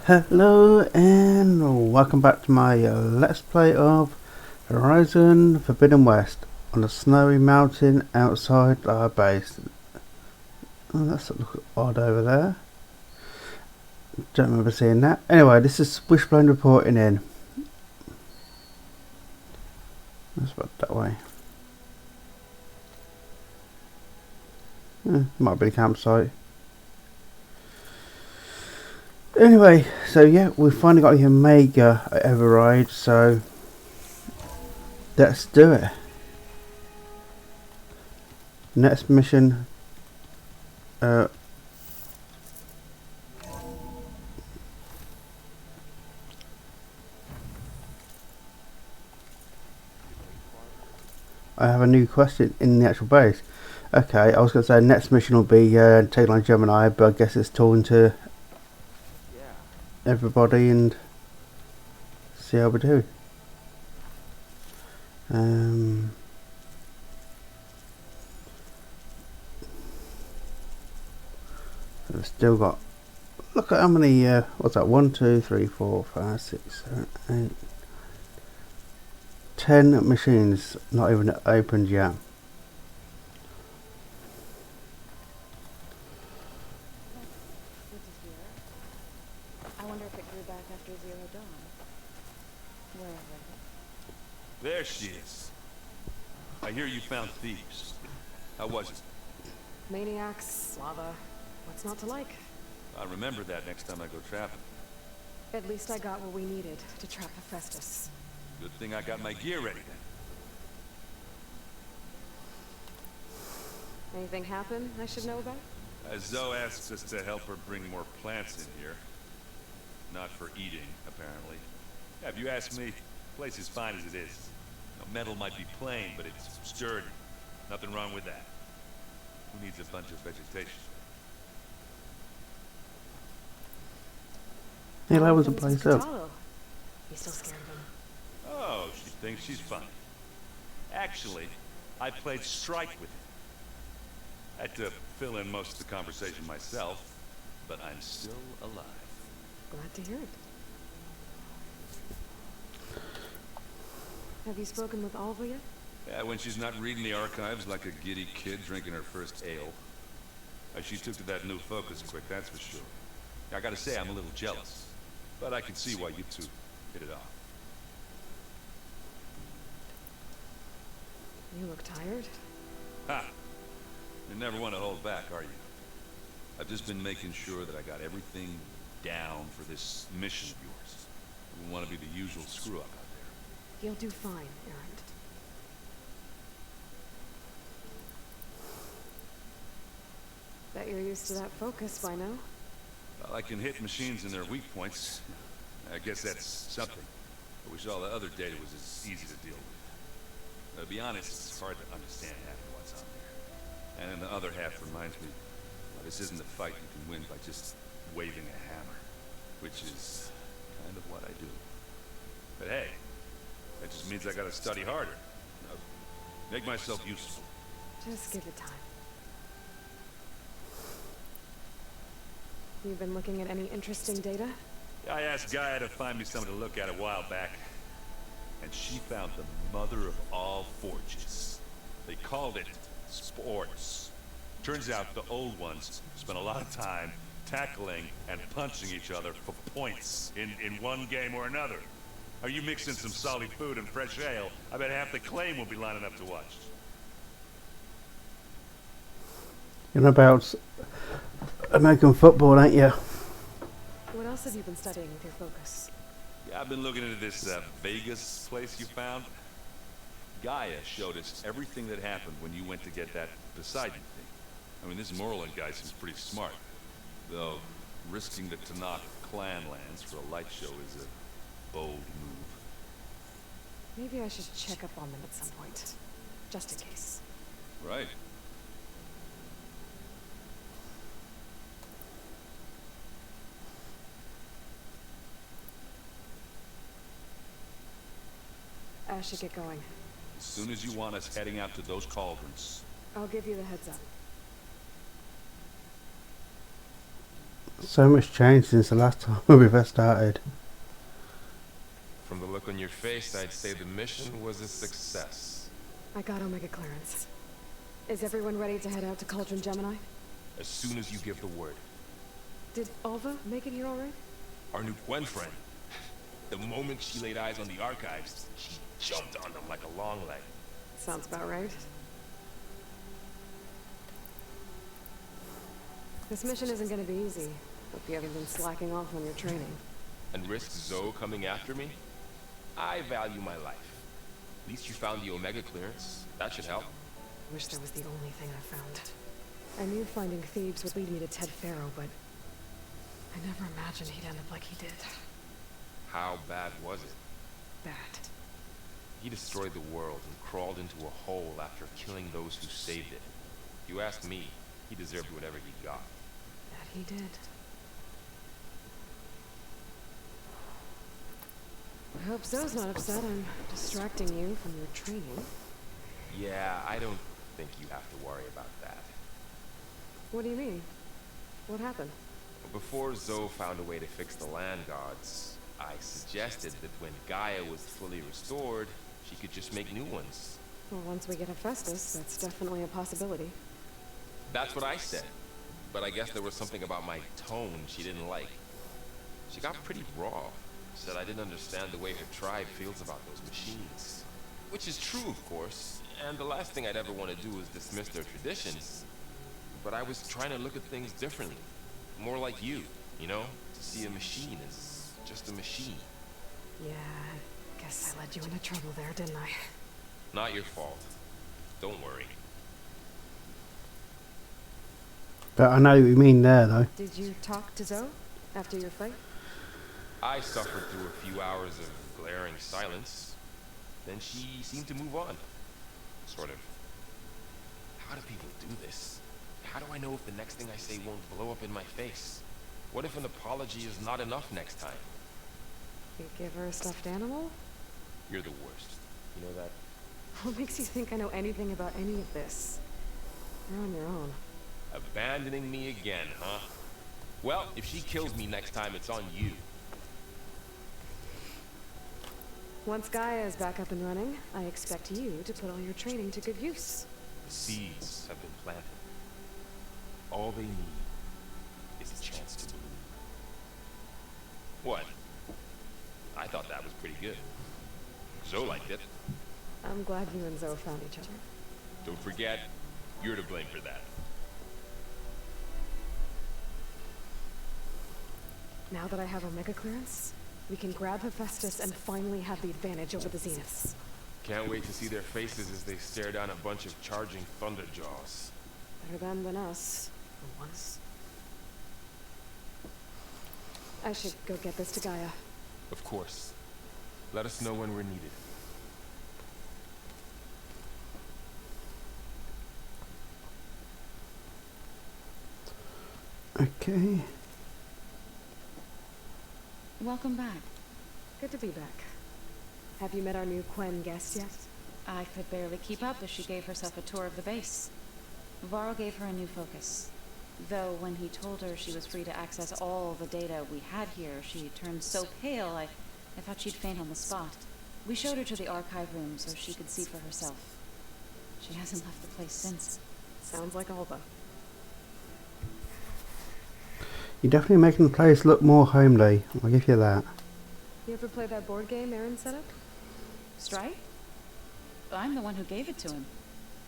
Hello and welcome back to my Let's Play of Horizon Forbidden West on a snowy mountain outside our base. Oh, that's a look odd over there. Don't remember seeing that. Anyway, this is Wishblend reporting in. Let's put it that way. Might be a campsite. Anyway, so yeah, we finally got the Omega override, so let's do it. Next mission. I have a new question in the actual base. Okay, I was going to say next mission will be taking on Gemini, but I guess it's talking to everybody and see how we do. We've still got. Look at how many. What's that? 1, 2, 3, 4, 5, 6, 7, 8, 10 machines not even opened yet. I wonder if it grew back after Zero Dawn. Wherever. There she is. I hear you found thieves. How was it? Maniacs, lava. What's not to like? I'll remember that next time I go trapping. At least I got what we needed to trap Hephaestus. Good thing I got my gear ready then. Anything happen I should know about? Zoe asks us to help her bring more plants in here. Not for eating, apparently. Yeah, if you ask me, the place is fine as it is. Metal might be plain, but it's sturdy. Nothing wrong with that. Who needs a bunch of vegetation? He levels the place up. You still scared of him? Oh, she thinks she's funny. Actually, I played strike with him. I had to fill in most of the conversation myself, but I'm still alive. Glad to hear it. Have you spoken with Alva yet? Yeah, when she's not reading the archives like a giddy kid drinking her first ale. She took to that new focus quick, that's for sure. I gotta say, I'm a little jealous. But I can see why you two hit it off. You look tired. Ha! You never want to hold back, are you? I've just been making sure that I got everything down for this mission of yours. I wouldn't want to be the usual screw-up out there. You'll do fine, Errant. Bet you're used to that focus by now. Well, I can hit machines in their weak points. I guess that's something. I wish all the other data was as easy to deal with. To be honest, it's hard to understand half of what's on there. And then the other half reminds me, this isn't a fight you can win by just waving a hammer. Which is kind of what I do. But hey, that just means I gotta study harder. Make myself useful. Just give it time. You've been looking at any interesting data? I asked Gaia to find me something to look at a while back. And she found the mother of all forges. They called it sports. Turns out the old ones spent a lot of time tackling and punching each other for points in one game or another. Are you mixing some salty food and fresh ale? I bet half the claim will be lining up to watch. You know about American football, ain't you? What else have you been studying with your focus? Yeah, I've been looking into this Vegas place you found. Gaia showed us everything that happened when you went to get that Poseidon thing. I mean, this Morland guy seems pretty smart. Though, risking the Tanakh clan lands for a light show is a bold move. Maybe I should check up on them at some point. Just in case. Right. I should get going. As soon as you want us heading out to those cauldrons. I'll give you the heads up. So much changed since the last time we first started. From the look on your face, I'd say the mission was a success. I got Omega clearance. Is everyone ready to head out to Cauldron Gemini? As soon as you give the word. Did Alva make it here alright? Our new Gwen friend. The moment she laid eyes on the archives, she jumped on them like a long leg. Sounds about right. This mission isn't gonna be easy. Hope you haven't been slacking off on your training. And risk Zoe coming after me? I value my life. At least you found the Omega clearance. That should help. Wish that was the only thing I found. I knew finding Thebes would lead me to Ted Faro, but I never imagined he'd end up like he did. How bad was it? Bad. He destroyed the world and crawled into a hole after killing those who saved it. If you ask me, he deserved whatever he got. That he did. I hope Zoe's not upset I'm distracting you from your training. Yeah, I don't think you have to worry about that. What do you mean? What happened? Before Zoe found a way to fix the land gods, I suggested that when Gaia was fully restored, she could just make new ones. Well, once we get Hephaestus, that's definitely a possibility. That's what I said. But I guess there was something about my tone she didn't like. She got pretty raw. Said I didn't understand the way her tribe feels about those machines. Which is true, of course, and the last thing I'd ever want to do is dismiss their traditions. But I was trying to look at things differently. More like you know? To see a machine as just a machine. Yeah, guess I led you into trouble there, didn't I? Not your fault. Don't worry. But I know what you mean there, though. Did you talk to Zoe after your fight? I suffered through a few hours of glaring silence. Then she seemed to move on. Sort of. How do people do this? How do I know if the next thing I say won't blow up in my face? What if an apology is not enough next time? You give her a stuffed animal? You're the worst. You know that? What makes you think I know anything about any of this? You're on your own. Abandoning me again, huh? Well, if she kills me next time, it's on you. Once Gaia is back up and running, I expect you to put all your training to good use. The seeds have been planted. All they need is a chance to bloom. What? I thought that was pretty good. Zoe liked it. I'm glad you and Zoe found each other. Don't forget, you're to blame for that. Now that I have Omega clearance, we can grab Hephaestus and finally have the advantage over the Zeniths. Can't wait to see their faces as they stare down a bunch of charging thunderjaws. Better them than us, for once. I should go get this to Gaia. Of course. Let us know when we're needed. Okay. Welcome back. Good to be back. Have you met our new Quen guest yet? I could barely keep up as she gave herself a tour of the base. Varl gave her a new focus. Though when he told her she was free to access all the data we had here, she turned so pale I thought she'd faint on the spot. We showed her to the archive room so she could see for herself. She hasn't left the place since. Sounds like Alva. You're definitely making the place look more homely. I'll give you that. You ever play that board game Aaron set up? Strike? I'm the one who gave it to him.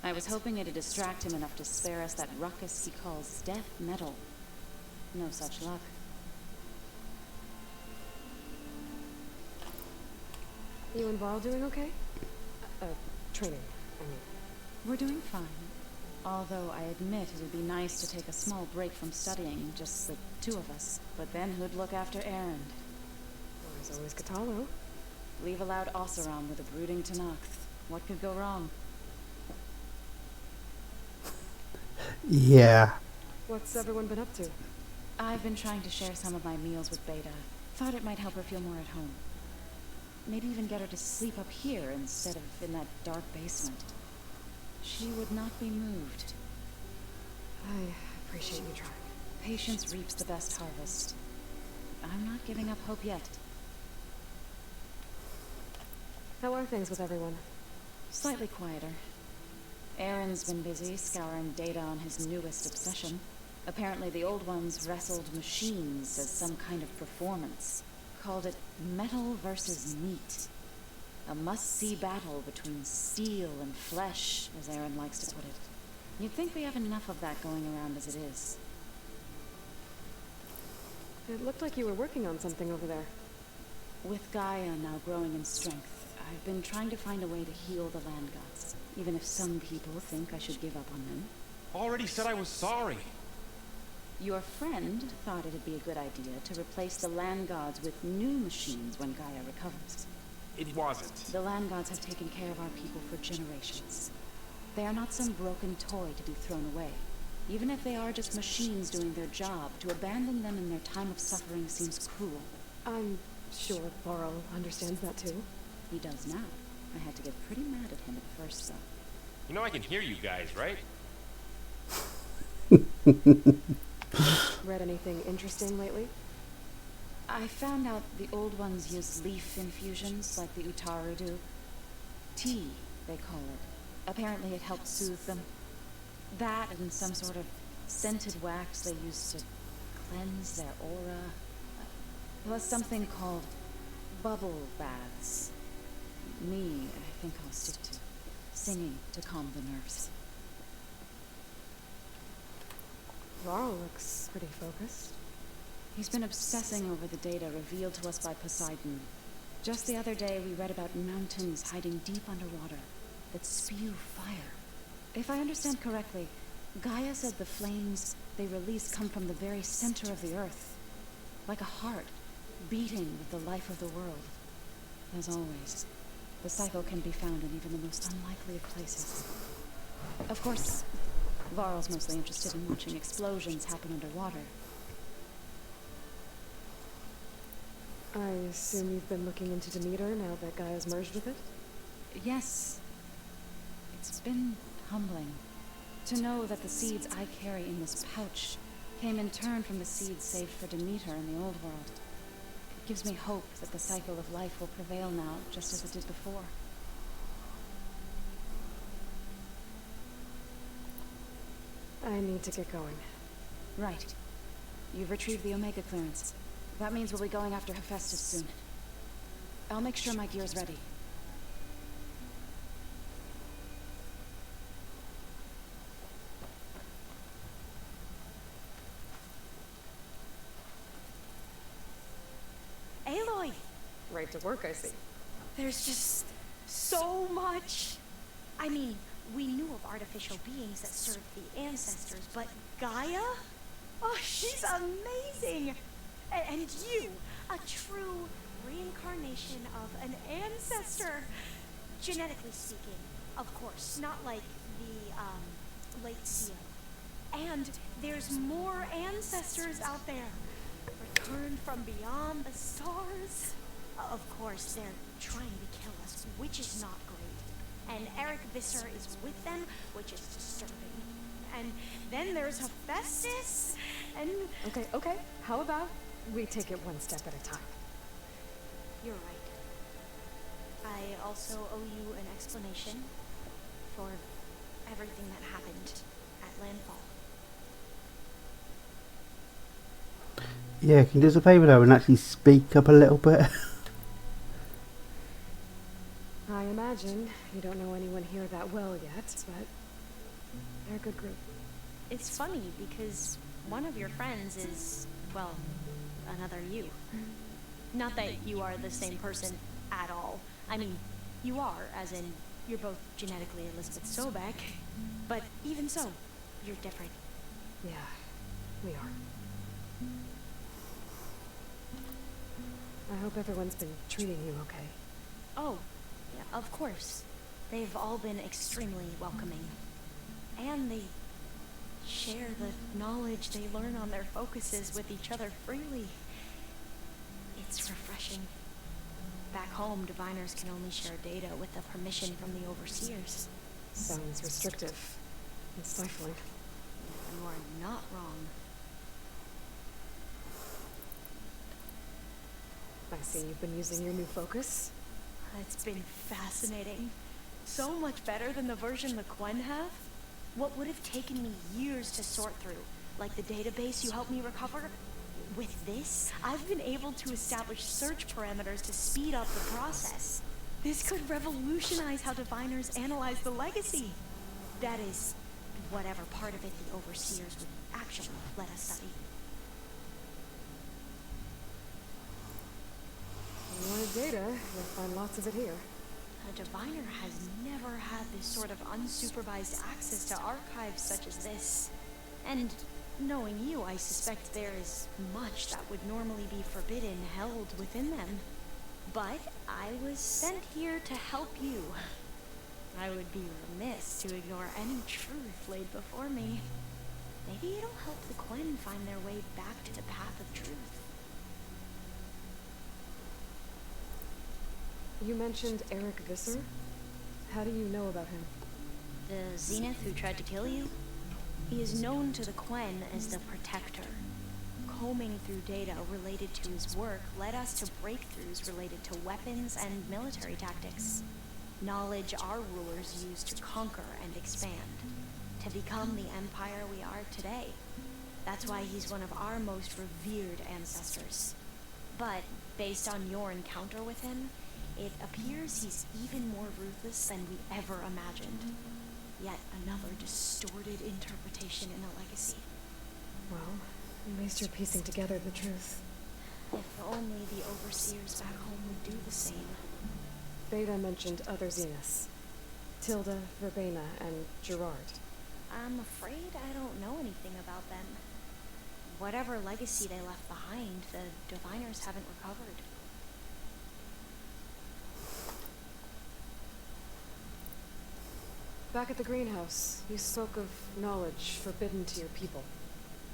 I was hoping it'd distract him enough to spare us that ruckus he calls death metal. No such luck. You and Varl doing okay? Training, I mean. We're doing fine. Although I admit it'd be nice to take a small break from studying, just the two of us. But then who'd look after Aaron? Well, there's always Katalo. Leave a loud Oseram with a brooding Tanakh. What could go wrong? Yeah. What's everyone been up to? I've been trying to share some of my meals with Beta. Thought it might help her feel more at home. Maybe even get her to sleep up here instead of in that dark basement. She would not be moved. I appreciate you trying. Patience reaps the best harvest. I'm not giving up hope yet. How are things with everyone? Slightly quieter. Aaron's been busy scouring data on his newest obsession. Apparently the old ones wrestled machines as some kind of performance. Called it metal versus meat. A must-see battle between steel and flesh, as Aaron likes to put it. You'd think we have enough of that going around as it is. It looked like you were working on something over there. With Gaia now growing in strength, I've been trying to find a way to heal the land gods, even if some people think I should give up on them. Already said I was sorry. Your friend thought it'd be a good idea to replace the land gods with new machines when Gaia recovers. It wasn't. The land gods have taken care of our people for generations. They are not some broken toy to be thrown away. Even if they are just machines doing their job, to abandon them in their time of suffering seems cruel. I'm sure Varl understands that too. He does now. I had to get pretty mad at him at first, though. You know I can hear you guys, right? Read anything interesting lately? I found out the old ones use leaf infusions like the Utaru do. Tea, they call it. Apparently it helps soothe them. That and some sort of scented wax they use to cleanse their aura. Plus something called bubble baths. Me, I think I'll stick to singing to calm the nerves. Varl looks pretty focused. He's been obsessing over the data revealed to us by Poseidon. Just the other day, we read about mountains hiding deep underwater that spew fire. If I understand correctly, Gaia said the flames they release come from the very center of the earth, like a heart beating with the life of the world. As always, the cycle can be found in even the most unlikely of places. Of course, Varl's mostly interested in watching explosions happen underwater. I assume you've been looking into Demeter now that Gaia's merged with it? Yes. It's been humbling to know that the seeds I carry in this pouch came in turn from the seeds saved for Demeter in the old world. It gives me hope that the cycle of life will prevail now, just as it did before. I need to get going. Right. You've retrieved the Omega clearance. That means we'll be going after Hephaestus soon. I'll make sure my gear's ready. Aloy! Right to work, I see. There's just so much. I mean, we knew of artificial beings that served the ancestors, but Gaia? Oh, she's amazing! And you, a true reincarnation of an ancestor. Genetically speaking, of course, not like the, late Seal. And there's more ancestors out there, returned from beyond the stars. Of course, they're trying to kill us, which is not great. And Eric Visser is with them, which is disturbing. And then there's Hephaestus, and... Okay. How about we take it one step at a time? You're right. I also owe you an explanation for everything that happened at Landfall. Yeah, can you do us a favour though and actually speak up a little bit? I imagine you don't know anyone here that well yet, but they're a good group. It's funny because one of your friends is, well, another you. Not that you are the same person at all. I mean, you are, as in, you're both genetically Elizabeth Sobek, but even so, you're different. Yeah, we are. I hope everyone's been treating you okay. Oh, yeah, of course. They've all been extremely welcoming. And they share the knowledge they learn on their focuses with each other freely. It's refreshing. Back home, diviners can only share data with the permission from the overseers. Sounds restrictive and stifling. You are not wrong. I see you've been using your new focus. It's been fascinating. So much better than the version the Quen have. What would have taken me years to sort through, like the database you helped me recover, with this, I've been able to establish search parameters to speed up the process. This could revolutionize how diviners analyze the legacy. That is, whatever part of it the overseers would actually let us study. If you wanted data, you'll find lots of it here. A diviner has never had this sort of unsupervised access to archives such as this. And knowing you, I suspect there is much that would normally be forbidden held within them. But I was sent here to help you. I would be remiss to ignore any truth laid before me. Maybe it'll help the Quen find their way back to the path of truth. You mentioned Eric Visser. How do you know about him? The Zenith who tried to kill you? He is known to the Quen as the Protector. Combing through data related to his work led us to breakthroughs related to weapons and military tactics. Knowledge our rulers used to conquer and expand, to become the empire we are today. That's why he's one of our most revered ancestors. But based on your encounter with him, it appears he's even more ruthless than we ever imagined. Yet another distorted interpretation in the legacy. Well, at least you're piecing together the truth. If only the overseers back home would do the same. Beta mentioned other Zeniths. Tilda, Verbena, and Gerard. I'm afraid I don't know anything about them. Whatever legacy they left behind, the diviners haven't recovered. Back at the greenhouse, you spoke of knowledge forbidden to your people.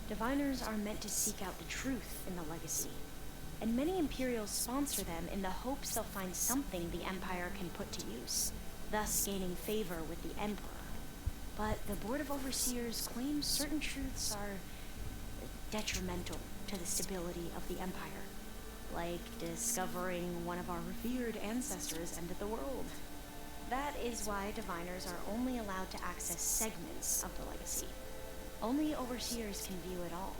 Diviners are meant to seek out the truth in the legacy, and many Imperials sponsor them in the hopes they'll find something the Empire can put to use, thus gaining favor with the Emperor. But the Board of Overseers claims certain truths are detrimental to the stability of the Empire, like discovering one of our revered ancestors ended the world. That is why diviners are only allowed to access segments of the legacy. Only overseers can view it all.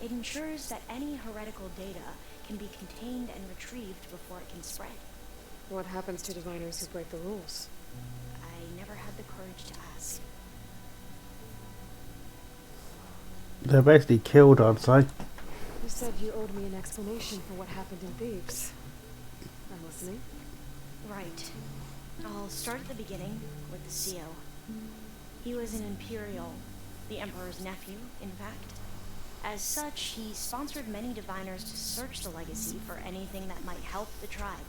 It ensures that any heretical data can be contained and retrieved before it can spread. What happens to diviners who break the rules? I never had the courage to ask. They're basically killed, I'd say. You said you owed me an explanation for what happened in Thebes. I'm listening. Right. I'll start at the beginning with the CO. He was an Imperial, the Emperor's nephew, in fact. As such, he sponsored many diviners to search the legacy for anything that might help the tribe,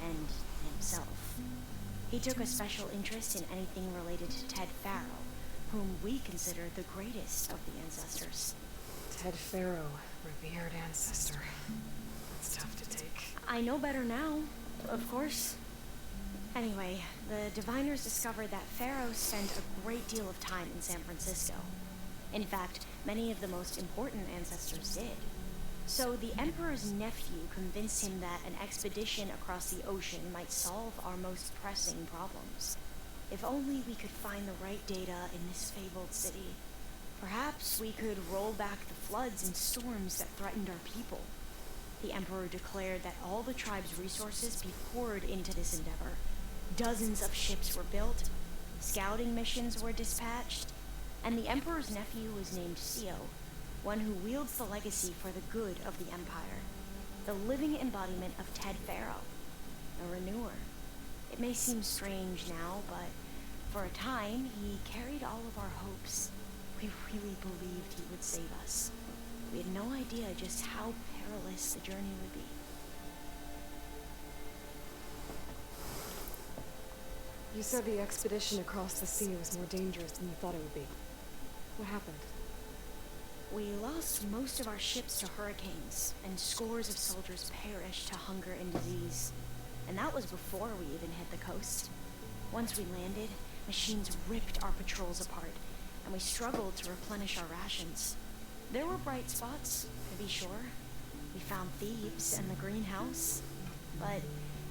and himself. He took a special interest in anything related to Ted Farrow, whom we consider the greatest of the ancestors. Ted Farrow, revered ancestor. That's tough to take. I know better now, of course. Anyway, the diviners discovered that Pharaoh spent a great deal of time in San Francisco. In fact, many of the most important ancestors did. So the Emperor's nephew convinced him that an expedition across the ocean might solve our most pressing problems. If only we could find the right data in this fabled city, perhaps we could roll back the floods and storms that threatened our people. The Emperor declared that all the tribe's resources be poured into this endeavor. Dozens of ships were built, scouting missions were dispatched, and the Emperor's nephew was named Sio, one who wields the legacy for the good of the Empire, the living embodiment of Ted Farrow, a renewer. It may seem strange now, but for a time, he carried all of our hopes. We really believed he would save us. We had no idea just how perilous the journey would be. You said the expedition across the sea was more dangerous than you thought it would be. What happened? We lost most of our ships to hurricanes, and scores of soldiers perished to hunger and disease. And that was before we even hit the coast. Once we landed, machines ripped our patrols apart, and we struggled to replenish our rations. There were bright spots, to be sure. We found thieves and the greenhouse, but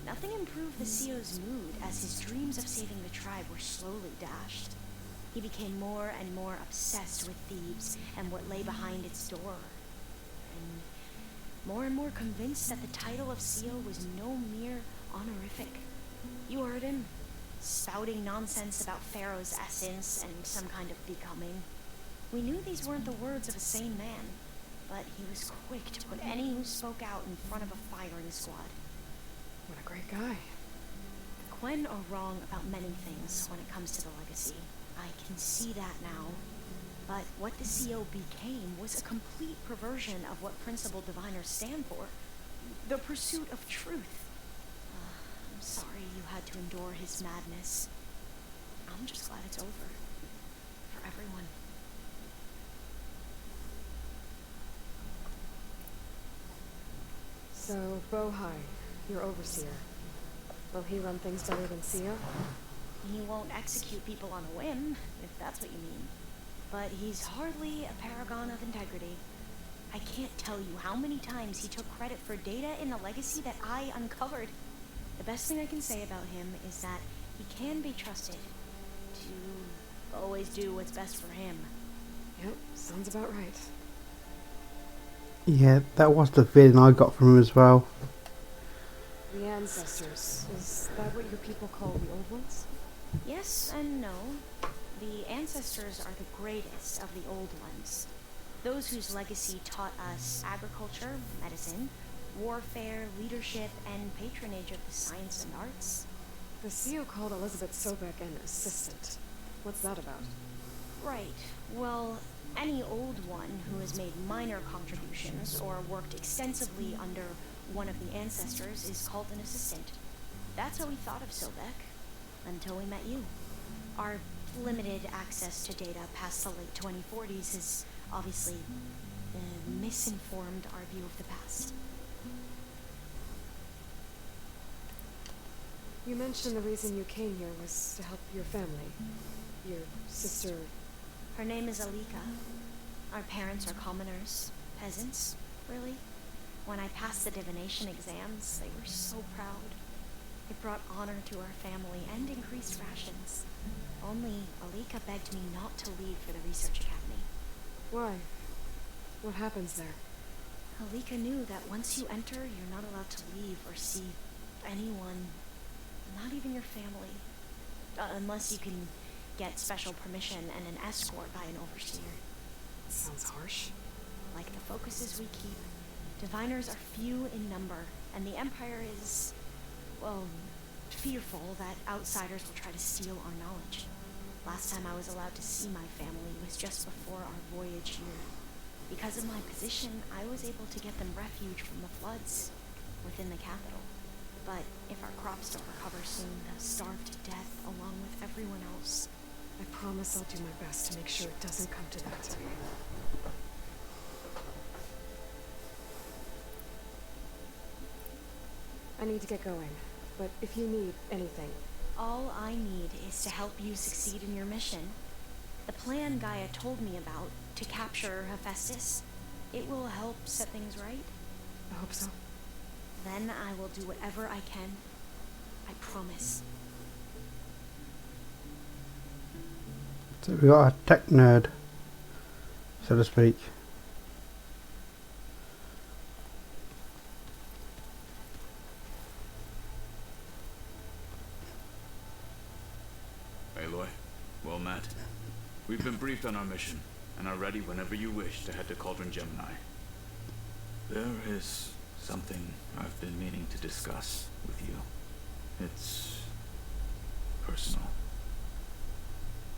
nothing improved the CEO's mood as his dreams of saving the tribe were slowly dashed. He became more and more obsessed with thieves and what lay behind its door, and more convinced that the title of CEO was no mere honorific. You heard him, spouting nonsense about Pharaoh's essence and some kind of becoming. We knew these weren't the words of a sane man, but he was quick to put any who spoke out in front of a firing squad. What a great guy. The Quen are wrong about many things when it comes to the legacy. I can see that now. But what the CO became was a complete perversion of what principled diviners stand for. The pursuit of truth. I'm sorry you had to endure his madness. I'm just glad it's over. For everyone. So, Bohai, your overseer. Will he run things better than Sia? He won't execute people on a whim, if that's what you mean. But he's hardly a paragon of integrity. I can't tell you how many times he took credit for data in the legacy that I uncovered. The best thing I can say about him is that he can be trusted to always do what's best for him. Yep, sounds about right. Yeah, that was the feeling I got from him as well. The ancestors, is that what your people call the old ones? Yes and no. The ancestors are the greatest of the old ones. Those whose legacy taught us agriculture, medicine, warfare, leadership, and patronage of the science and arts. The CEO called Elizabeth Sobek an assistant. What's that about? Right. Well, any old one who has made minor contributions or worked extensively under one of the ancestors is called an assistant. That's how we thought of Sobek, until we met you. Our limited access to data past the late 2040s has obviously misinformed our view of the past. You mentioned the reason you came here was to help your family. Your sister... Her name is Alika. Our parents are commoners, peasants, really. When I passed the divination exams, they were so proud. It brought honor to our family and increased rations. Only Alika begged me not to leave for the research academy. Why? What happens there? Alika knew that once you enter, you're not allowed to leave or see anyone, not even your family, unless you can get special permission and an escort by an overseer. Sounds harsh. Like the focuses we keep, diviners are few in number, and the Empire is, well, fearful that outsiders will try to steal our knowledge. Last time I was allowed to see my family was just before our voyage here. Because of my position, I was able to get them refuge from the floods within the capital. But if our crops don't recover soon, they'll starve to death along with everyone else. I promise I'll do my best to make sure it doesn't come to that. I need to get going, but if you need anything... All I need is to help you succeed in your mission. The plan Gaia told me about, to capture Hephaestus, it will help set things right. I hope so. Then I will do whatever I can. I promise. So we got a tech nerd, so to speak. Aloy, well met. We've been briefed on our mission, and are ready whenever you wish to head to Cauldron Gemini. There is something I've been meaning to discuss with you. It's personal.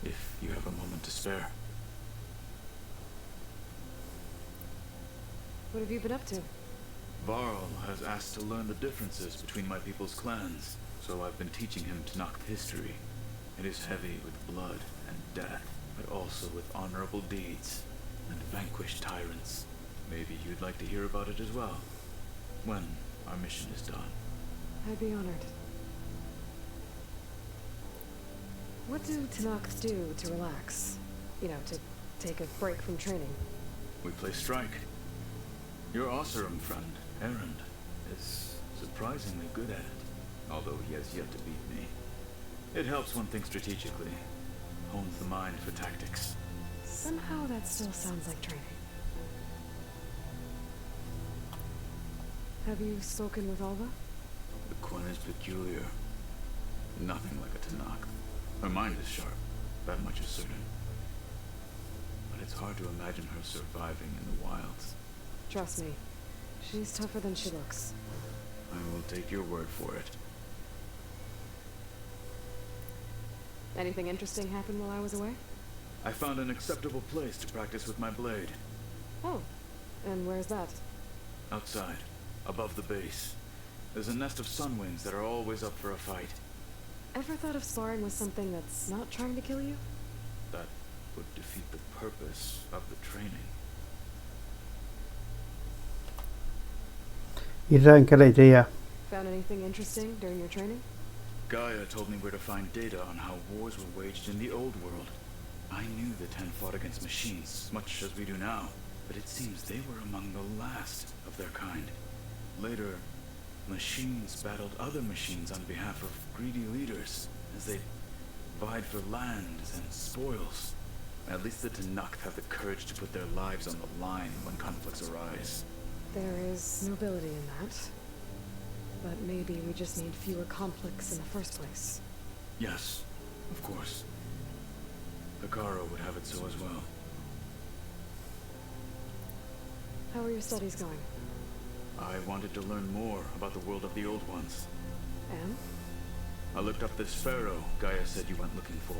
If you have a moment to spare. What have you been up to? Varl has asked to learn the differences between my people's clans, so I've been teaching him Tanakh history. It is heavy with blood and death, but also with honorable deeds and vanquished tyrants. Maybe you'd like to hear about it as well, when our mission is done. I'd be honored. What do Tanakhs do to relax? You know, to take a break from training? We play strike. Your Oseram friend, Erend, is surprisingly good at it, although he has yet to beat me. It helps one think strategically, hones the mind for tactics. Somehow that still sounds like training. Have you spoken with Alva? The Quen is peculiar. Nothing like a Tanakh. Her mind is sharp, that much is certain. But it's hard to imagine her surviving in the wilds. Trust me, she's tougher than she looks. I will take your word for it. Anything interesting happen while I was away? I found an acceptable place to practice with my blade. Oh, and where's that? Outside, above the base. There's a nest of sunwings that are always up for a fight. Ever thought of sparring with something that's not trying to kill you? That would defeat the purpose of the training. You don't get it, do you? Found anything interesting during your training? Gaia told me where to find data on how wars were waged in the old world. I knew the Ten fought against machines, much as we do now, but it seems they were among the last of their kind. Later, machines battled other machines on behalf of greedy leaders, as they vied for lands and spoils. At least the Tanakh have the courage to put their lives on the line when conflicts arise. There is nobility in that. But maybe we just need fewer conflicts in the first place. Yes, of course. Hikaru would have it so as well. How are your studies going? I wanted to learn more about the world of the Old Ones. And? I looked up this pharaoh Gaia said you went looking for,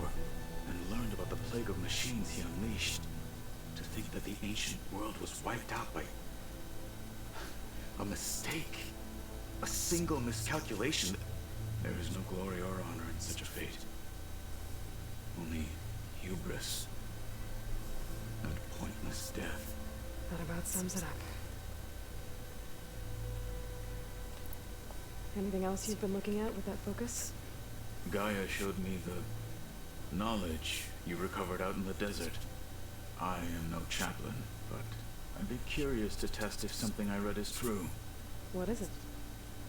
and learned about the plague of machines he unleashed. To think that the ancient world was wiped out by a mistake. A single miscalculation. There is no glory or honor in such a fate. Only hubris and pointless death. That about sums it up. Anything else you've been looking at with that focus? Gaia showed me the knowledge you recovered out in the desert. I am no chaplain, but I'd be curious to test if something I read is true. What is it?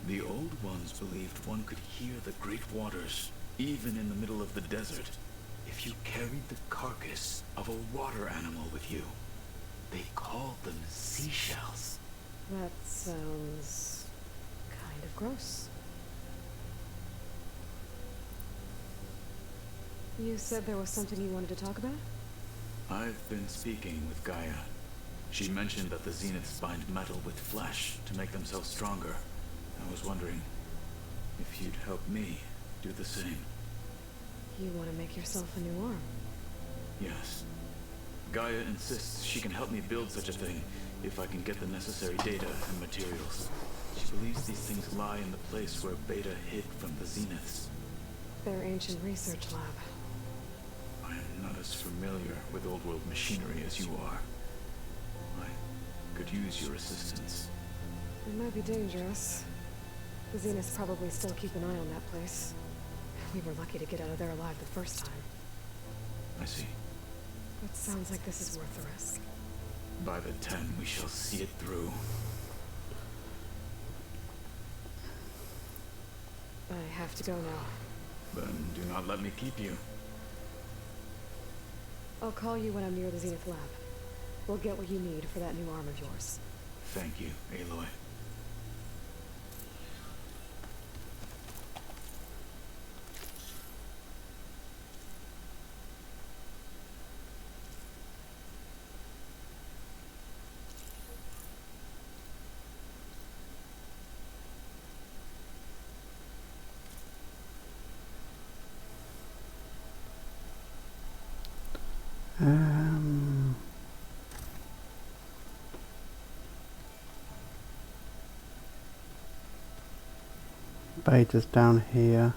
The Old Ones believed one could hear the great waters, even in the middle of the desert, if you carried the carcass of a water animal with you. They called them seashells. That sounds kind of gross. You said there was something you wanted to talk about? I've been speaking with Gaia. She mentioned that the Zeniths bind metal with flesh to make themselves stronger. I was wondering if you'd help me do the same. You want to make yourself a new arm? Yes. Gaia insists she can help me build such a thing if I can get the necessary data and materials. She believes these things lie in the place where Beta hid from the Zeniths. Their ancient research lab. I am not as familiar with old world machinery as you are. I could use your assistance. It might be dangerous. The Zeniths probably still keep an eye on that place. We were lucky to get out of there alive the first time. I see. It sounds like this is worth the risk. By the 10, we shall see it through. I have to go now. Then do not let me keep you. I'll call you when I'm near the Zenith lab. We'll get what you need for that new arm of yours. Thank you, Aloy. Beta's down here.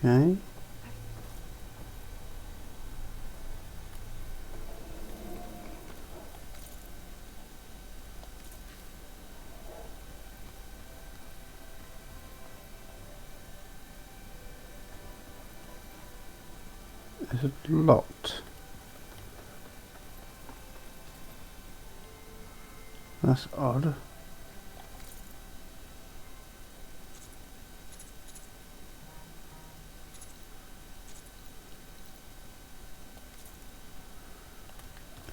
Okay. Is it locked? That's odd.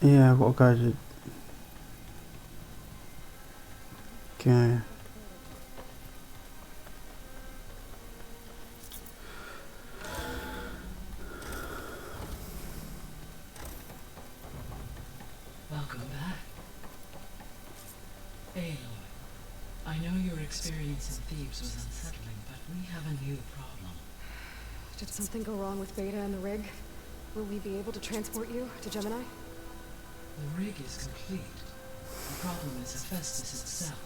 Yeah, what goes it? Okay. Welcome back. Aloy, I know your experience in Thebes was unsettling, but we have a new problem. Did something go wrong with Beta and the rig? Will we be able to transport you to Gemini? The rig is complete. The problem is Hephaestus itself.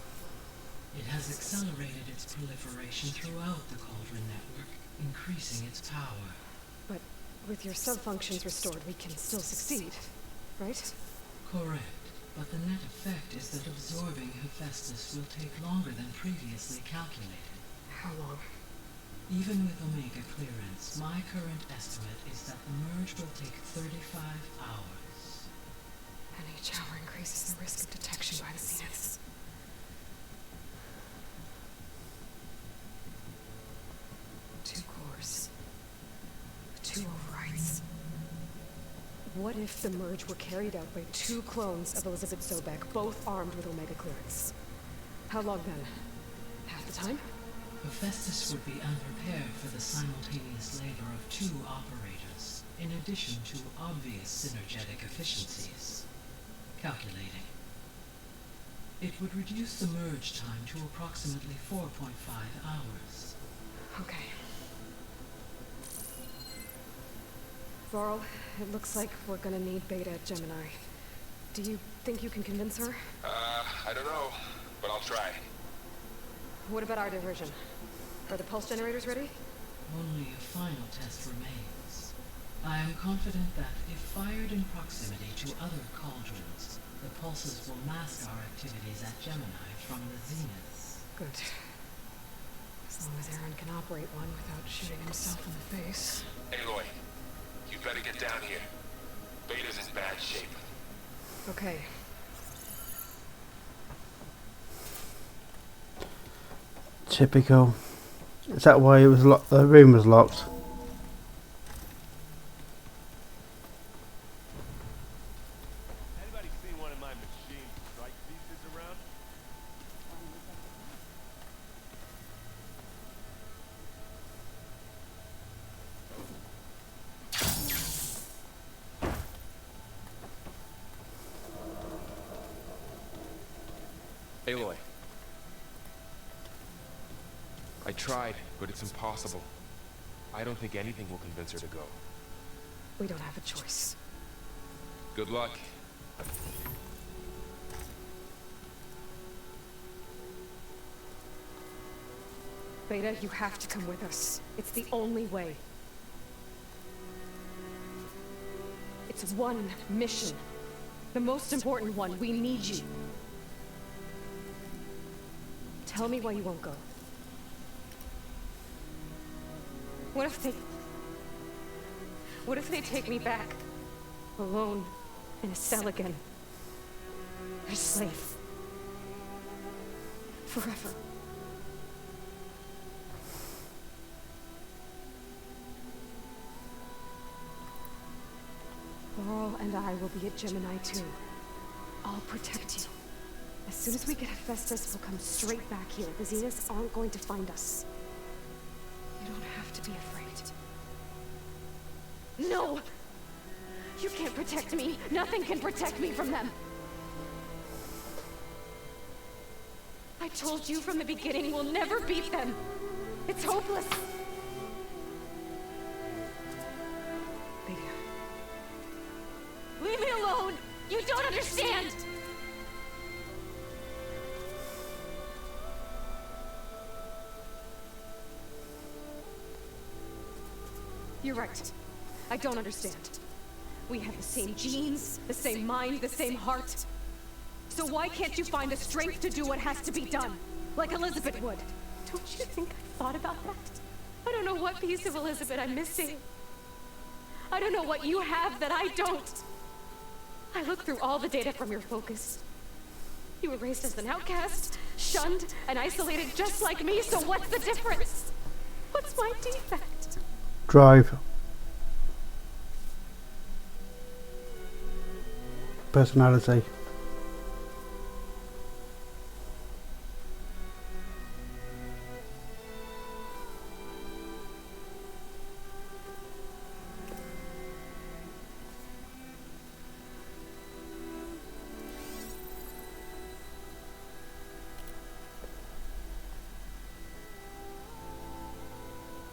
It has accelerated its proliferation throughout the Cauldron network, increasing its power. But with your sub-functions restored, we can still succeed, right? Correct, but the net effect is that absorbing Hephaestus will take longer than previously calculated. How long? Even with Omega clearance, my current estimate is that the merge will take 35 hours. And each hour increases the risk of detection by the Zeniths. Two cores. Two overrides. What if the merge were carried out by two clones of Elizabeth Sobek, both armed with Omega clearance? How long then? Half the time? Hephaestus would be unprepared for the simultaneous labor of two operators, in addition to obvious synergetic efficiencies. Calculating. It would reduce the merge time to approximately 4.5 hours. Okay. Varl, it looks like we're gonna need Beta at Gemini. Do you think you can convince her? I don't know, but I'll try. What about our diversion? Are the pulse generators ready? Only a final test remains. I am confident that if fired in proximity to other cauldrons, the pulses will mask our activities at Gemini from the zeniths. Good. As long as Aaron can operate one without shooting himself in the face. Aloy, you better get down here. Beta's in bad shape. Okay. Typical. Is that why it was locked? The room was locked. Anybody seen one of my machine strike pieces around? Aloy. I tried, but it's impossible. I don't think anything will convince her to go. We don't have a choice. Good luck. Beta, you have to come with us. It's the only way. It's one mission. The most important one. We need you. Tell me why you won't go. What if they take me back? Alone, in a cell again. A slave. Forever. Laurel and I will be at Gemini too. I'll protect you. As soon as we get Hephaestus, we'll come straight back here. The Zeniths aren't going to find us. You don't have to be afraid. No! You can't protect me. Nothing can protect me from them. I told you from the beginning we'll never beat them. It's hopeless. Beta. Leave me alone! You don't understand! You're right. I don't understand. We have the same genes, the same mind, the same heart. So why can't you find the strength to do what has to be done? Like Elizabeth would. Don't you think I've thought about that? I don't know what piece of Elizabeth I'm missing. I don't know what you have that I don't. I looked through all the data from your focus. You were raised as an outcast, shunned, and isolated just like me, so what's the difference? What's my defect? Drive. Personality.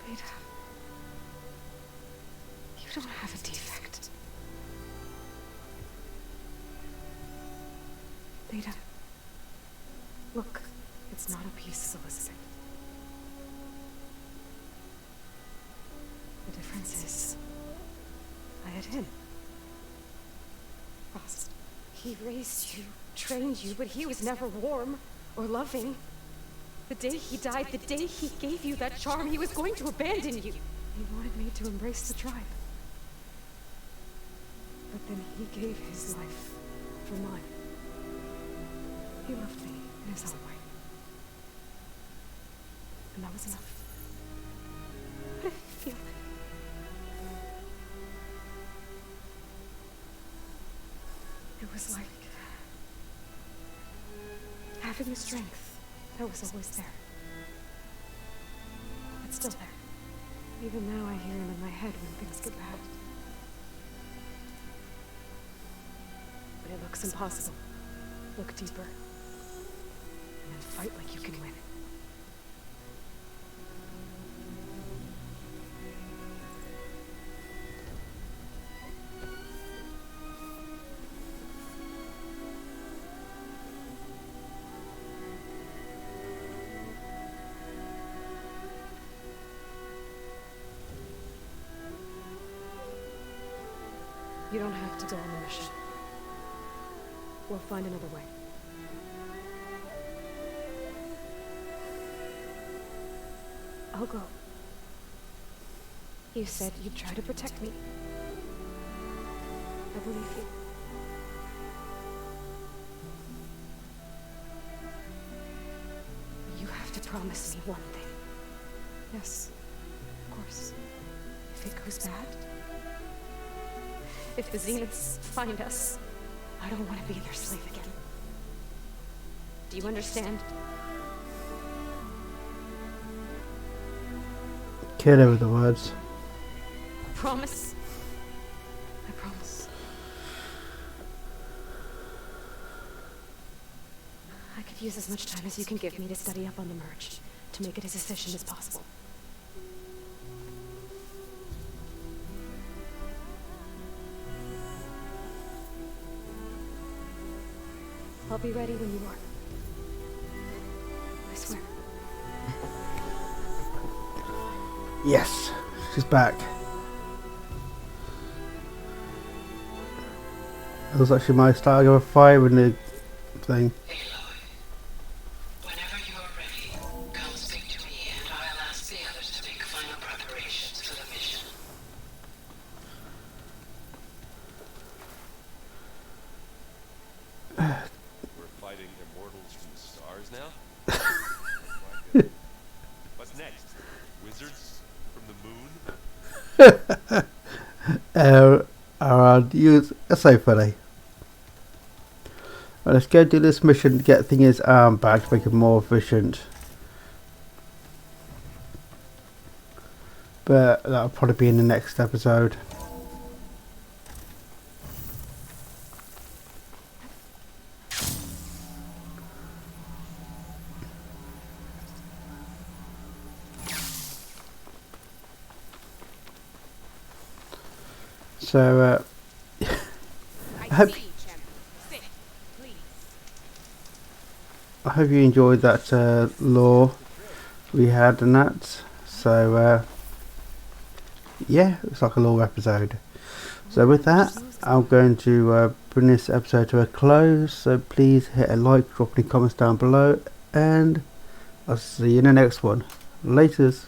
Beta, you don't have a defect. Beta, look, it's not a piece of Elizabeth. The difference is, I had him. Frost. He raised you, trained you, but he was never warm or loving. The day he died, the day he gave you that charm, he was going to abandon you. He wanted me to embrace the tribe. But then he gave his life for mine. He loved me in his own way. And that was enough. What did it feel like? It was like having the strength that was always there. It's still there. Even now I hear him in my head when things get bad. But it looks impossible. Look deeper. And then fight like you can win. You don't have to go on the mission. We'll find another way. I'll go. You said you'd try to protect me. I believe you. You have to promise me one thing. Yes, of course. If it goes bad, if the Zeniths find us, I don't want to be their slave again. Do you understand? Kid over the words. Promise? I promise. I could use as much time as you can give me to study up on the merge, to make it as efficient as possible. I'll be ready when you are. I swear. Yes, she's back. It looks like she might start a fire in the thing. Aloy, whenever you are ready, come speak to me and I'll ask the others to make final preparations for the mission. We're fighting immortals from the stars now? What's next? Wizards from the moon? Use that's so funny. Right, let's go do this mission to get Thingy's arm back to make it more efficient. But that'll probably be in the next episode. So, I hope you enjoyed that lore we had and that. So, yeah, it's like a little episode. So with that, I'm going to bring this episode to a close. So please hit a like, drop any comments down below, and I'll see you in the next one. Laters.